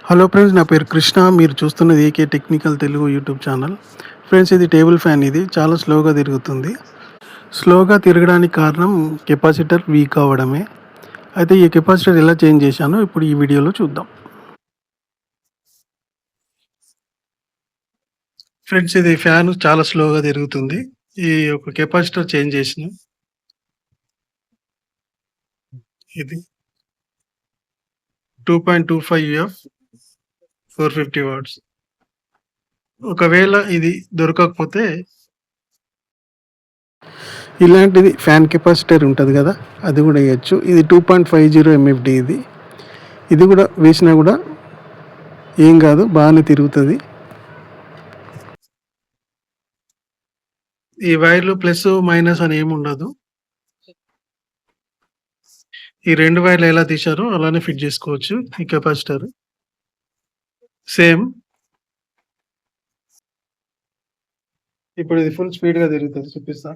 Hello friends, నా పేరు కృష్ణ. మీరు చూస్తున్నది AK technical Telugu YouTube channel. Friends, ఇది టేబుల్ ఫ్యాన్. ఇది చాలా స్లోగా తిరుగుతుంది. స్లోగా తిరగడానికి కారణం కెపాసిటర్ వీక్ అవ్వడమే. అయితే ఈ కెపాసిటర్ ఎలా చేంజ్ చేశానో ఇప్పుడు ఈ వీడియోలో చూద్దాం. ఫ్రెండ్స్, ఇది ఫ్యాన్ చాలా స్లోగా తిరుగుతుంది. ఈ యొక్క కెపాసిటర్ చేంజ్ చేసిన ఇది 2.25 450 వాట్స్. ఒకవేళ ఇది దొరకకపోతే ఇలాంటిది ఫ్యాన్ కెపాసిటర్ ఉంటుంది కదా, అది కూడా వేయచ్చు. ఇది 2.50 ఎంఎఫ్డి. ఇది కూడా వేసినా కూడా ఏం కాదు, బాగానే తిరుగుతుంది. ఈ వైర్లు ప్లస్ మైనస్ అని ఏమి ఉండదు. ఈ 2 వైర్లు ఎలా తీశారో అలానే ఫిట్ చేసుకోవచ్చు. ఈ కెపాసిటర్ సేమ్. ఇప్పుడు ఇది ఫుల్ స్పీడ్‌గా తిరుగుతది, చూపిస్తా.